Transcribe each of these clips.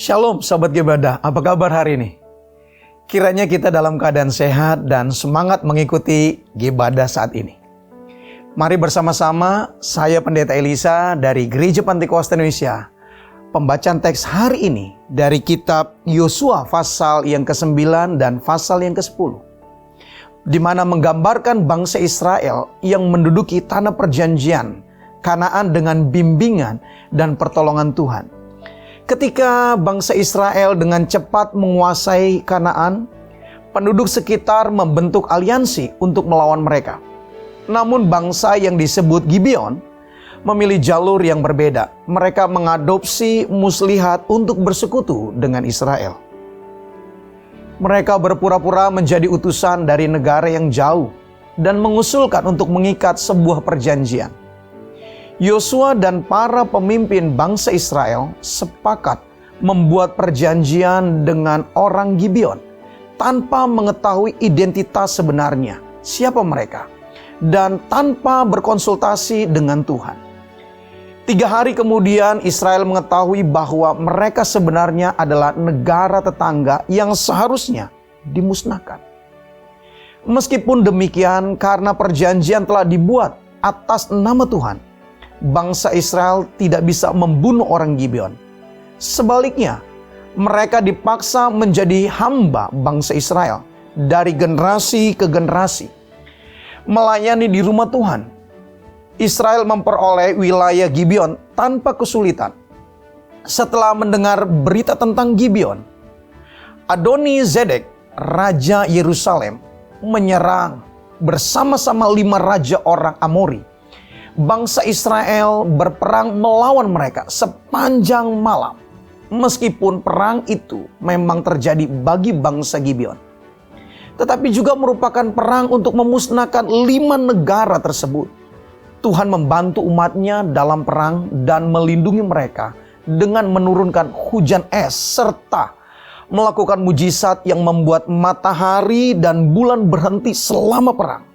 Shalom Sobat Ibadah, apa kabar hari ini? Kiranya kita dalam keadaan sehat dan semangat mengikuti Ibadah saat ini. Mari bersama-sama, saya Pendeta Elisa dari Gereja Pantekosta Indonesia. Pembacaan teks hari ini dari kitab Yosua pasal yang ke-9 dan pasal yang ke-10. Di mana menggambarkan bangsa Israel yang menduduki tanah perjanjian Kanaan dengan bimbingan dan pertolongan Tuhan. Ketika bangsa Israel dengan cepat menguasai Kanaan, penduduk sekitar membentuk aliansi untuk melawan mereka. Namun bangsa yang disebut Gibeon memilih jalur yang berbeda. Mereka mengadopsi muslihat untuk bersekutu dengan Israel. Mereka berpura-pura menjadi utusan dari negara yang jauh dan mengusulkan untuk mengikat sebuah perjanjian. Yosua dan para pemimpin bangsa Israel sepakat membuat perjanjian dengan orang Gibeon tanpa mengetahui identitas sebenarnya, siapa mereka, dan tanpa berkonsultasi dengan Tuhan. 3 hari kemudian Israel mengetahui bahwa mereka sebenarnya adalah negara tetangga yang seharusnya dimusnahkan. Meskipun demikian, karena perjanjian telah dibuat atas nama Tuhan, bangsa Israel tidak bisa membunuh orang Gibeon. Sebaliknya, mereka dipaksa menjadi hamba bangsa Israel dari generasi ke generasi, melayani di rumah Tuhan. Israel memperoleh wilayah Gibeon tanpa kesulitan. Setelah mendengar berita tentang Gibeon, Adoni-Zedek, raja Yerusalem, menyerang bersama-sama 5 raja orang Amori. Bangsa Israel berperang melawan mereka sepanjang malam. Meskipun perang itu memang terjadi bagi bangsa Gibeon, tetapi juga merupakan perang untuk memusnahkan 5 negara tersebut. Tuhan membantu umatnya dalam perang dan melindungi mereka dengan menurunkan hujan es serta melakukan mujizat yang membuat matahari dan bulan berhenti selama perang.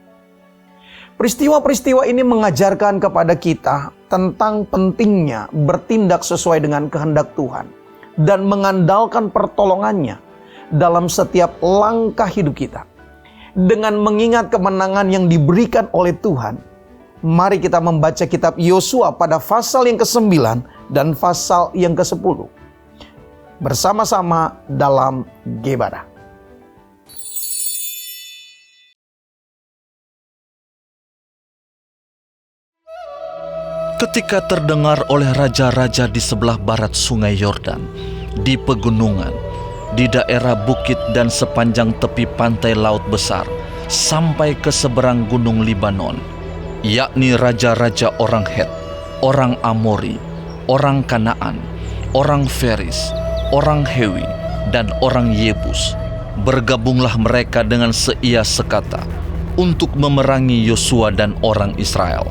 Peristiwa-peristiwa ini mengajarkan kepada kita tentang pentingnya bertindak sesuai dengan kehendak Tuhan dan mengandalkan pertolongannya dalam setiap langkah hidup kita. Dengan mengingat kemenangan yang diberikan oleh Tuhan, mari kita membaca kitab Yosua pada pasal yang ke-9 dan pasal yang ke-10 bersama-sama dalam Ibadah. Ketika terdengar oleh raja-raja di sebelah barat sungai Yordan, di pegunungan, di daerah bukit dan sepanjang tepi pantai Laut Besar, sampai ke seberang gunung Libanon, yakni raja-raja orang Het, orang Amori, orang Kanaan, orang Feris, orang Hewi, dan orang Yebus, bergabunglah mereka dengan seia sekata untuk memerangi Yosua dan orang Israel.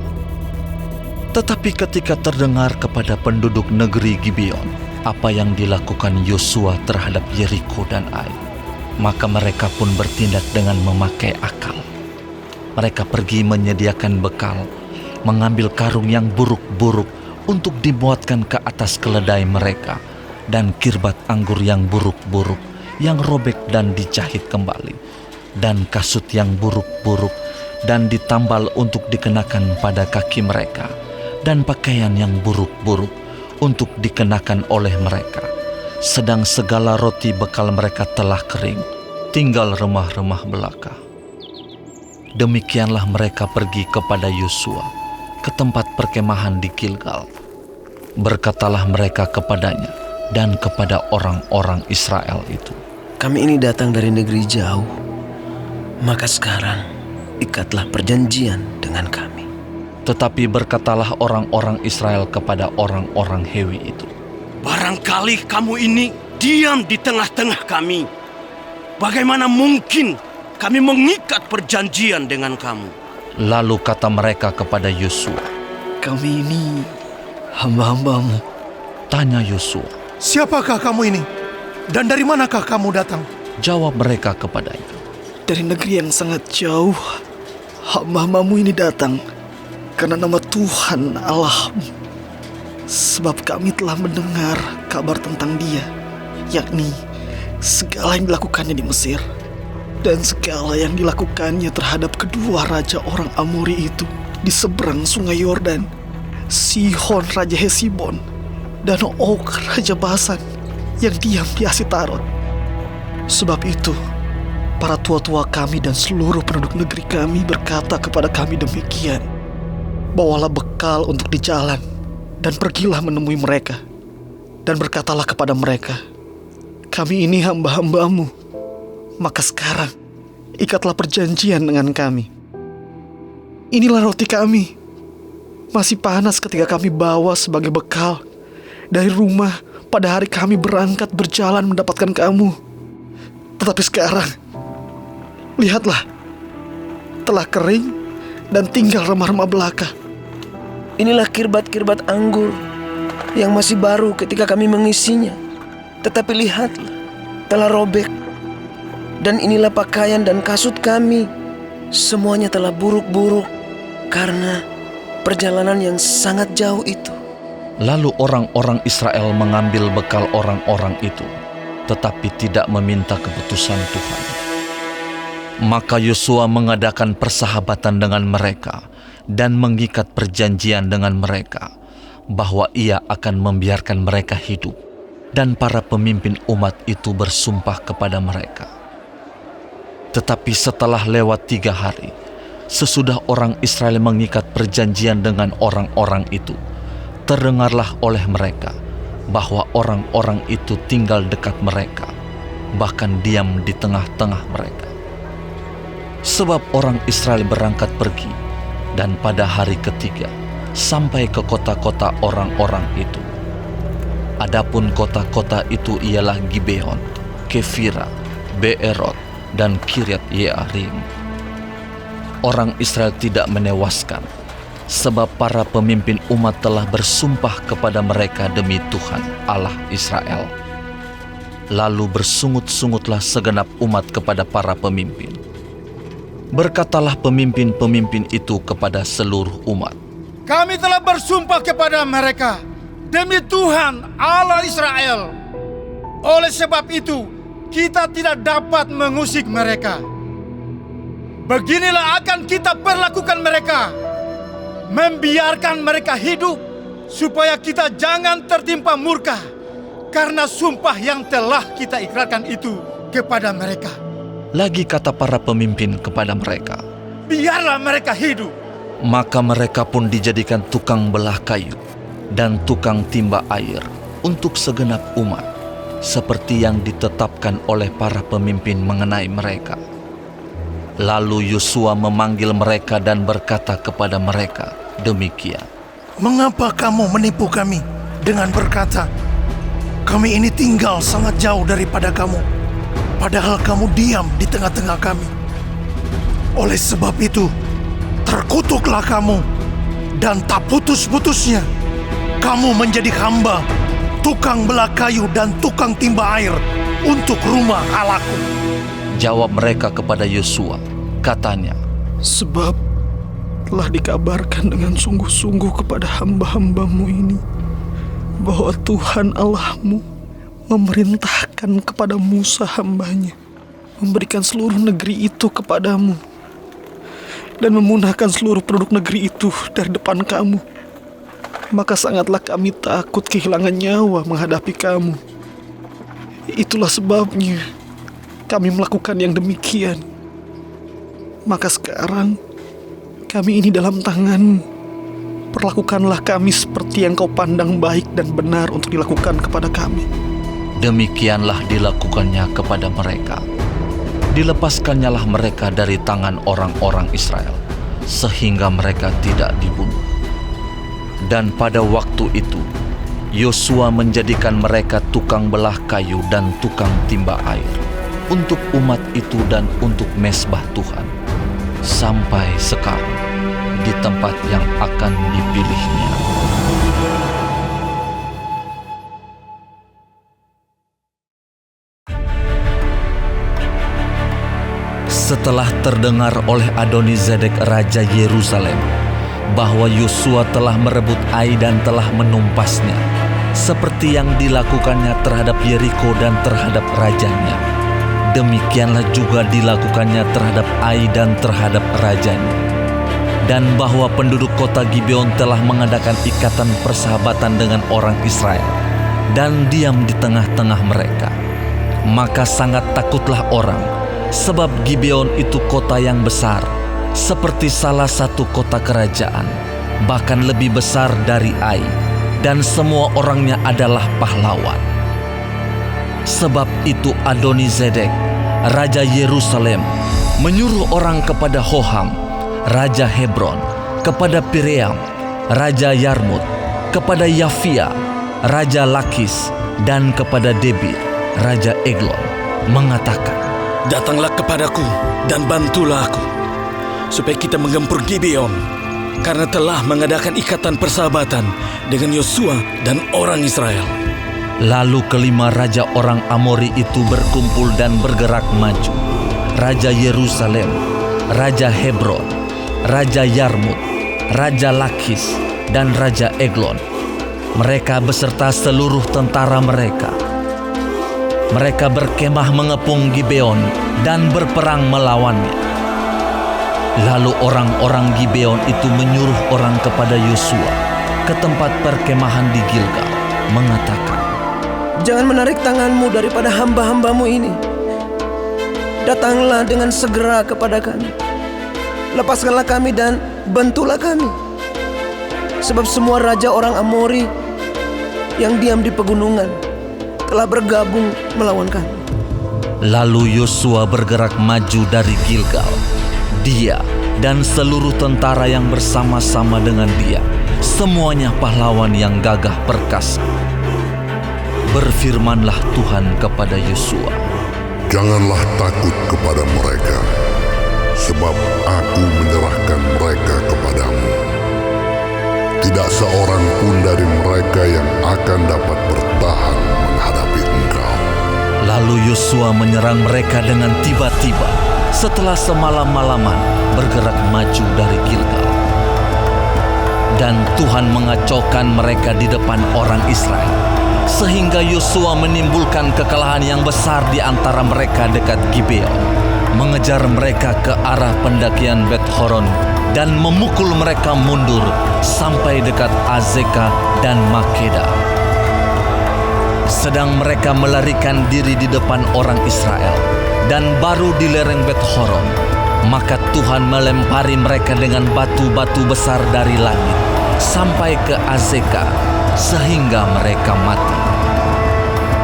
Tetapi ketika terdengar kepada penduduk negeri Gibeon apa yang dilakukan Yosua terhadap Yeriko dan Ai, maka mereka pun bertindak dengan memakai akal. Mereka pergi menyediakan bekal, mengambil karung yang buruk-buruk untuk dimuatkan ke atas keledai mereka, dan kirbat anggur yang buruk-buruk yang robek dan dijahit kembali, dan kasut yang buruk-buruk dan ditambal untuk dikenakan pada kaki mereka, dan pakaian yang buruk-buruk untuk dikenakan oleh mereka. Sedang segala roti bekal mereka telah kering, tinggal remah-remah belaka. Demikianlah mereka pergi kepada Yosua ke tempat perkemahan di Gilgal. Berkatalah mereka kepadanya dan kepada orang-orang Israel itu, "Kami ini datang dari negeri jauh, maka sekarang ikatlah perjanjian dengan kami." Tetapi berkatalah orang-orang Israel kepada orang-orang Hewi itu, "Barangkali kamu ini diam di tengah-tengah kami. Bagaimana mungkin kami mengikat perjanjian dengan kamu?" Lalu kata mereka kepada Yosua, "Kami ini hamba-hambamu." Tanya Yosua, "Siapakah kamu ini? Dan dari manakah kamu datang?" Jawab mereka kepadanya, "Dari negeri yang sangat jauh, hamba-hambamu ini datang karena nama Tuhan Allahmu. Sebab kami telah mendengar kabar tentang Dia yakni segala yang dilakukannya di Mesir dan segala yang dilakukannya terhadap kedua raja orang Amori itu di seberang sungai Yordan, Sihon raja Hesibon dan Og raja Basan yang diam di Asitarot. Sebab itu para tua-tua kami dan seluruh penduduk negeri kami berkata kepada kami demikian, bawalah bekal untuk di jalan dan pergilah menemui mereka, dan berkatalah kepada mereka, kami ini hamba-hambamu, maka sekarang ikatlah perjanjian dengan kami. Inilah roti kami, masih panas ketika kami bawa sebagai bekal dari rumah pada hari kami berangkat berjalan mendapatkan kamu. Tetapi sekarang, lihatlah, telah kering dan tinggal remah-remah belaka. Inilah kirbat-kirbat anggur yang masih baru ketika kami mengisinya. Tetapi lihatlah, telah robek. Dan inilah pakaian dan kasut kami, semuanya telah buruk-buruk karena perjalanan yang sangat jauh itu. Lalu orang-orang Israel mengambil bekal orang-orang itu, tetapi tidak meminta keputusan Tuhan. Maka Yosua mengadakan persahabatan dengan mereka dan mengikat perjanjian dengan mereka bahwa ia akan membiarkan mereka hidup, dan para pemimpin umat itu bersumpah kepada mereka. Tetapi setelah lewat 3 hari, sesudah orang Israel mengikat perjanjian dengan orang-orang itu, terdengarlah oleh mereka bahwa orang-orang itu tinggal dekat mereka, bahkan diam di tengah-tengah mereka. Sebab orang Israel berangkat pergi, dan pada hari ketiga sampai ke kota-kota orang-orang itu. Adapun kota-kota itu ialah Gibeon, Kefira, Beerot, dan Kiryat Yearim. Orang Israel tidak menewaskan, sebab para pemimpin umat telah bersumpah kepada mereka demi Tuhan Allah Israel. Lalu bersungut-sungutlah segenap umat kepada para pemimpin. Berkatalah pemimpin-pemimpin itu kepada seluruh umat, Kami telah bersumpah kepada mereka demi Tuhan Allah Israel. Oleh sebab itu, kita tidak dapat mengusik mereka. Beginilah akan kita perlakukan mereka, membiarkan mereka hidup, supaya kita jangan tertimpa murka karena sumpah yang telah kita ikrarkan itu kepada mereka. Lagi kata para pemimpin kepada mereka, biarlah mereka hidup. maka mereka pun dijadikan tukang belah kayu dan tukang timba air untuk segenap umat, seperti yang ditetapkan oleh para pemimpin mengenai mereka. Lalu Yosua memanggil mereka dan berkata kepada mereka demikian, Mengapa kamu menipu kami dengan berkata, kami ini tinggal sangat jauh daripada kamu, padahal kamu diam di tengah-tengah kami? Oleh sebab itu, terkutuklah kamu, dan tak putus-putusnya kamu menjadi hamba, tukang belah kayu dan tukang timba air untuk rumah Allahku. Jawab mereka kepada Yosua, katanya, Sebab telah dikabarkan dengan sungguh-sungguh kepada hamba-hambamu ini, bahwa Tuhan Allahmu memerintahkan kepada Musa hambanya memberikan seluruh negeri itu kepadamu dan memunahkan seluruh penduduk negeri itu dari depan kamu. Maka sangatlah kami takut kehilangan nyawa menghadapi kamu. Itulah sebabnya kami melakukan yang demikian. Maka sekarang kami ini dalam tanganmu. Perlakukanlah kami seperti yang kau pandang baik dan benar untuk dilakukan kepada kami. demikianlah dilakukannya kepada mereka. Dilepaskannyalah mereka dari tangan orang-orang Israel, sehingga mereka tidak dibunuh. Dan pada waktu itu, Yosua menjadikan mereka tukang belah kayu dan tukang timba air untuk umat itu dan untuk mezbah Tuhan, sampai sekarang di tempat yang akan dipilihnya. Setelah terdengar oleh Adoni-Zedek Raja Yerusalem bahwa Yosua telah merebut Ai dan telah menumpasnya, seperti yang dilakukannya terhadap Yeriko dan terhadap rajanya. Demikianlah juga dilakukannya terhadap Ai dan terhadap rajanya. Dan bahwa penduduk kota Gibeon telah mengadakan ikatan persahabatan dengan orang Israel dan diam di tengah-tengah mereka. Maka sangat takutlah orang, sebab Gibeon itu kota yang besar, seperti salah satu kota kerajaan, bahkan lebih besar dari Ai, dan semua orangnya adalah pahlawan. Sebab itu Adonizedek, Raja Yerusalem, menyuruh orang kepada Hoham, Raja Hebron, kepada Piream, Raja Yarmut, kepada Yafia, Raja Lakis, dan kepada Debir, Raja Eglon, mengatakan, Datanglah kepadaku dan bantulah aku, supaya kita menggempur Gibeon, karena telah mengadakan ikatan persahabatan dengan Yosua dan orang Israel. Lalu kelima raja orang Amori itu berkumpul dan bergerak maju. Raja Yerusalem, Raja Hebron, Raja Yarmut, Raja Lakis, dan Raja Eglon. Mereka beserta seluruh tentara mereka. Mereka berkemah mengepung Gibeon dan berperang melawannya. Lalu orang-orang Gibeon itu menyuruh orang kepada Yosua ke tempat perkemahan di Gilgal, mengatakan, Jangan menarik tanganmu daripada hamba-hambamu ini. Datanglah dengan segera kepada kami. Lepaskanlah kami dan bantulah kami. Sebab semua raja orang Amori yang diam di pegunungan telah bergabung melawan kami. Lalu Yosua bergerak maju dari Gilgal. Dia dan seluruh tentara yang bersama-sama dengan dia, semuanya pahlawan yang gagah perkasa. Berfirmanlah Tuhan kepada Yosua, Janganlah takut kepada mereka, sebab aku menyerahkan mereka kepadamu. Tidak seorang pun dari mereka yang akan dapat bertahan menghadapi engkau. Lalu Yosua menyerang mereka dengan tiba-tiba setelah semalam-malaman bergerak maju dari Gilgal. Dan Tuhan mengacaukan mereka di depan orang Israel, sehingga Yosua menimbulkan kekalahan yang besar di antara mereka dekat Gibeon, mengejar mereka ke arah pendakian Bet Horon dan memukul mereka mundur sampai dekat Azeka dan Makeda. Sedang mereka melarikan diri di depan orang Israel dan baru di lereng Bet Horon, maka Tuhan melempari mereka dengan batu-batu besar dari langit sampai ke Azeka, sehingga mereka mati.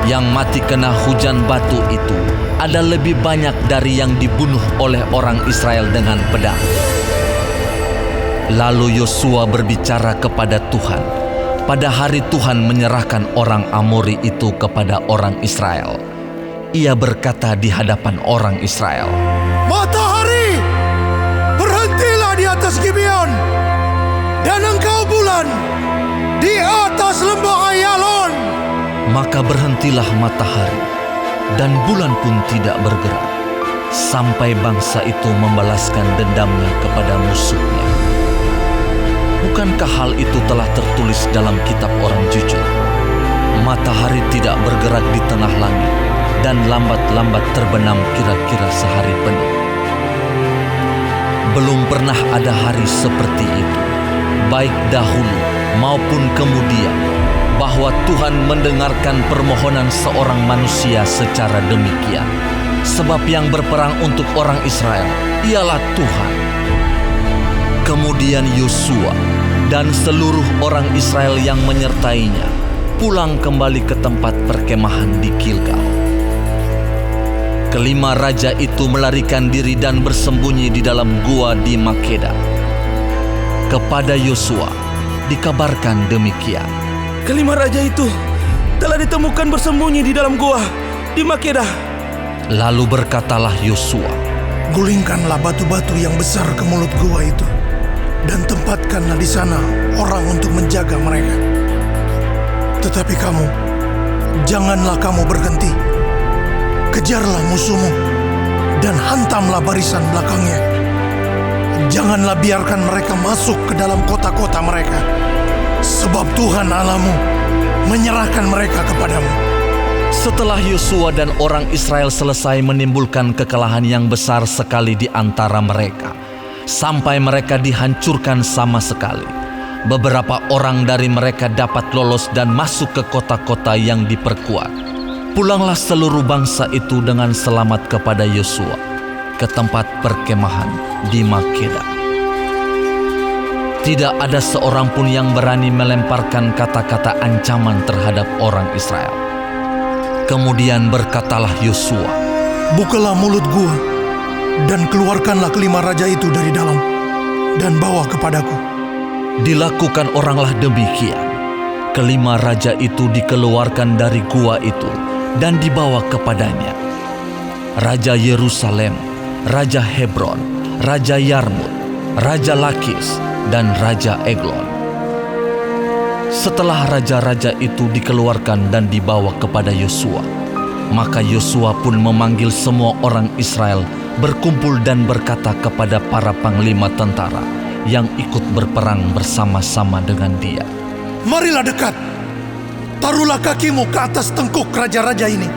Yang mati kena hujan batu itu ada lebih banyak dari yang dibunuh oleh orang Israel dengan pedang. Lalu Yosua berbicara kepada Tuhan pada hari Tuhan menyerahkan orang Amori itu kepada orang Israel. Ia berkata di hadapan orang Israel, Matahari, berhentilah di atas Gibeon, dan engkau bulan di atas lembah Ayalon. Maka berhentilah matahari, dan bulan pun tidak bergerak, sampai bangsa itu membalaskan dendamnya kepada musuhnya. Bukankah hal itu telah tertulis dalam kitab orang jujur? Matahari tidak bergerak di tengah langit, dan lambat-lambat terbenam kira-kira sehari penuh. Belum pernah ada hari seperti itu, baik dahulu maupun kemudian, bahwa Tuhan mendengarkan permohonan seorang manusia secara demikian. Sebab yang berperang untuk orang Israel ialah Tuhan. Kemudian Yosua dan seluruh orang Israel yang menyertainya pulang kembali ke tempat perkemahan di Gilgal. Kelima raja itu melarikan diri dan bersembunyi di dalam gua di Makeda. Kepada Yosua dikabarkan demikian. Kelima raja itu telah ditemukan bersembunyi di dalam gua di Makeda. Lalu berkatalah Yosua, Gulingkanlah batu-batu yang besar ke mulut gua itu, dan tempatkanlah di sana orang untuk menjaga mereka. Tetapi kamu, janganlah kamu berhenti. Kejarlah musuhmu dan hantamlah barisan belakangnya. Janganlah biarkan mereka masuk ke dalam kota-kota mereka, sebab Tuhan Allahmu menyerahkan mereka kepadamu. Setelah Yosua dan orang Israel selesai menimbulkan kekalahan yang besar sekali di antara mereka, sampai mereka dihancurkan sama sekali, beberapa orang dari mereka dapat lolos dan masuk ke kota-kota yang diperkuat. Pulanglah seluruh bangsa itu dengan selamat kepada Yosua ke tempat perkemahan di Makeda. Tidak ada seorang pun yang berani melemparkan kata-kata ancaman terhadap orang Israel. Kemudian berkatalah Yosua, Bukalah mulut gua dan keluarkanlah kelima raja itu dari dalam dan bawa kepadaku. dilakukan oranglah demikian. Kelima raja itu dikeluarkan dari gua itu dan dibawa kepadanya. Raja Yerusalem, Raja Hebron, Raja Yarmut, Raja Lakis, dan Raja Eglon. Setelah raja-raja itu dikeluarkan dan dibawa kepada Yosua, maka Yosua pun memanggil semua orang Israel berkumpul dan berkata kepada para panglima tentara yang ikut berperang bersama-sama dengan dia, Marilah dekat, taruhlah kakimu ke atas tengkuk raja-raja ini.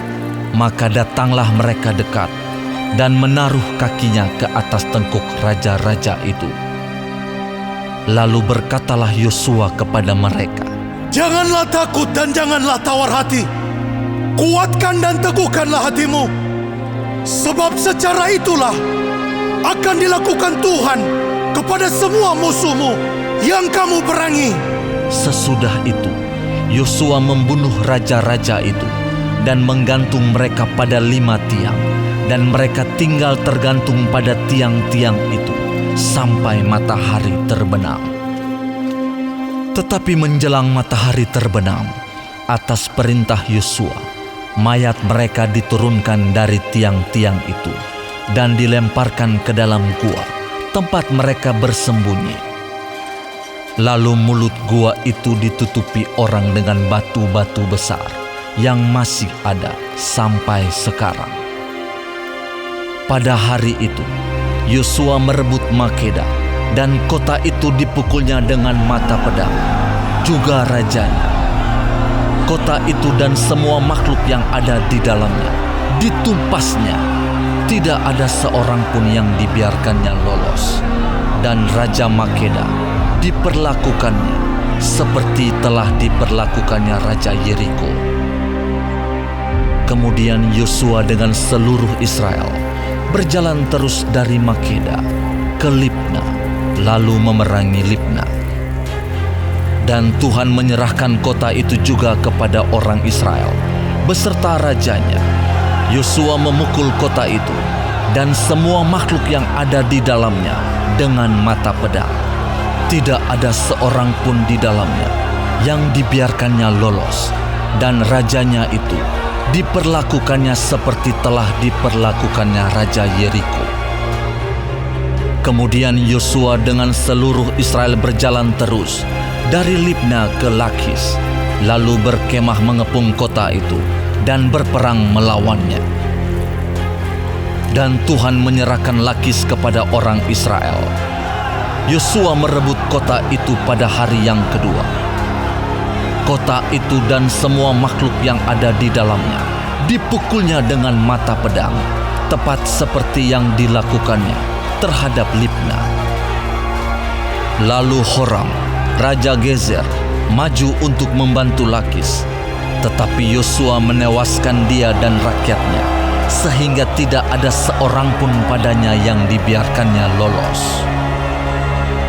Maka datanglah mereka dekat dan menaruh kakinya ke atas tengkuk raja-raja itu. Lalu berkatalah Yosua kepada mereka, Janganlah takut dan janganlah tawar hati. Kuatkan dan teguhkanlah hatimu. Sebab secara itulah akan dilakukan Tuhan kepada semua musuhmu yang kamu perangi. Sesudah itu, Yosua membunuh raja-raja itu dan menggantung mereka pada 5 tiang, dan mereka tinggal tergantung pada tiang-tiang itu sampai matahari terbenam. Tetapi menjelang matahari terbenam, atas perintah Yosua, mayat mereka diturunkan dari tiang-tiang itu dan dilemparkan ke dalam gua, tempat mereka bersembunyi. Lalu mulut gua itu ditutupi orang dengan batu-batu besar yang masih ada sampai sekarang. Pada hari itu, Yosua merebut Makeda, dan kota itu dipukulnya dengan mata pedang, juga rajanya. Kota itu dan semua makhluk yang ada di dalamnya ditumpasnya. Tidak ada seorang pun yang dibiarkannya lolos. Dan Raja Makeda diperlakukannya seperti telah diperlakukannya Raja Yeriko. Kemudian Yosua dengan seluruh Israel berjalan terus dari Makeda ke Libna, lalu memerangi Libna. Dan Tuhan menyerahkan kota itu juga kepada orang Israel beserta rajanya. Yosua memukul kota itu dan semua makhluk yang ada di dalamnya dengan mata pedang. Tidak ada seorang pun di dalamnya yang dibiarkannya lolos, dan rajanya itu diperlakukannya seperti telah diperlakukannya Raja Yeriko. Kemudian Yosua dengan seluruh Israel berjalan terus dari Libna ke Lakis, lalu berkemah mengepung kota itu dan berperang melawannya. Dan Tuhan menyerahkan Lakis kepada orang Israel. Yosua merebut kota itu pada hari yang kedua. Kota itu dan semua makhluk yang ada di dalamnya dipukulnya dengan mata pedang, tepat seperti yang dilakukannya terhadap Libna. Lalu Horam, Raja Gezer, maju untuk membantu Lakis, tetapi Yosua menewaskan dia dan rakyatnya, sehingga tidak ada seorang pun padanya yang dibiarkannya lolos.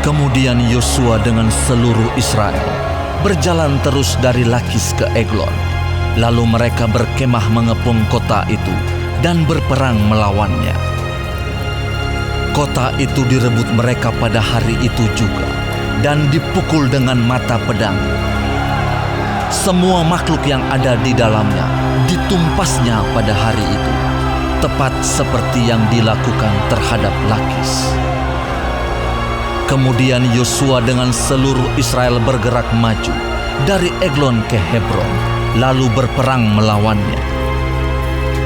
Kemudian Yosua dengan seluruh Israel berjalan terus dari Lakis ke Eglon. Lalu mereka berkemah mengepung kota itu dan berperang melawannya. Kota itu direbut mereka pada hari itu juga dan dipukul dengan mata pedang. Semua makhluk yang ada di dalamnya ditumpasnya pada hari itu, tepat seperti yang dilakukan terhadap Lakis. Kemudian Yosua dengan seluruh Israel bergerak maju dari Eglon ke Hebron, lalu berperang melawannya.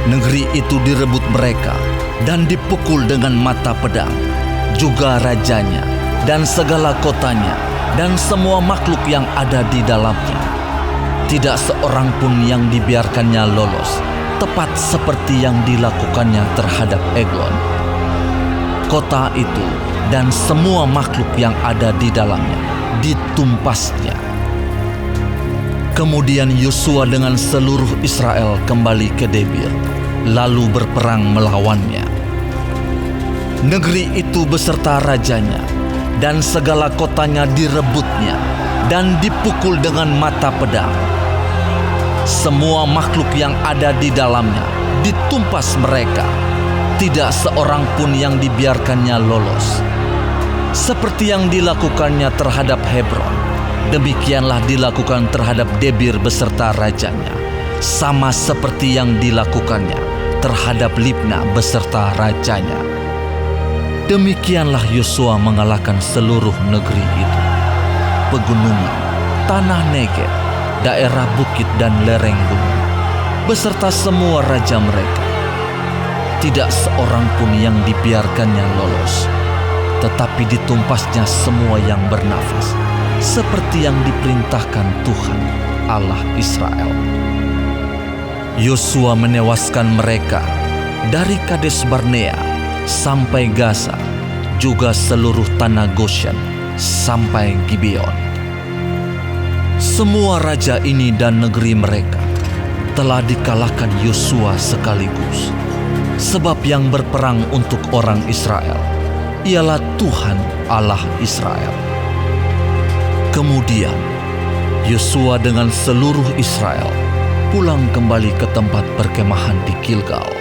Negeri itu direbut mereka dan dipukul dengan mata pedang, juga rajanya dan segala kotanya dan semua makhluk yang ada di dalamnya. Tidak seorang pun yang dibiarkannya lolos, tepat seperti yang dilakukannya terhadap Eglon. Kota itu dan semua makhluk yang ada di dalamnya ditumpasnya. Kemudian Yosua dengan seluruh Israel kembali ke Debir, lalu berperang melawannya. Negeri itu beserta rajanya dan segala kotanya direbutnya dan dipukul dengan mata pedang. Semua makhluk yang ada di dalamnya ditumpas mereka. Tidak seorang pun yang dibiarkannya lolos. Seperti yang dilakukannya terhadap Hebron, demikianlah dilakukan terhadap Debir beserta rajanya. Sama seperti yang dilakukannya terhadap Libna beserta rajanya. Demikianlah Yosua mengalahkan seluruh negeri itu. Pegunungan, tanah Negeb, daerah bukit dan lereng gunung, beserta semua raja mereka. Tidak seorang pun yang dibiarkannya lolos, tetapi ditumpasnya semua yang bernafas, seperti yang diperintahkan Tuhan, Allah Israel. Yosua menewaskan mereka dari Kades Barnea sampai Gaza, juga seluruh tanah Goshen sampai Gibeon. Semua raja ini dan negeri mereka telah dikalahkan Yosua sekaligus, sebab yang berperang untuk orang Israel ialah Tuhan Allah Israel. Kemudian Yosua dengan seluruh Israel pulang kembali ke tempat perkemahan di Gilgal.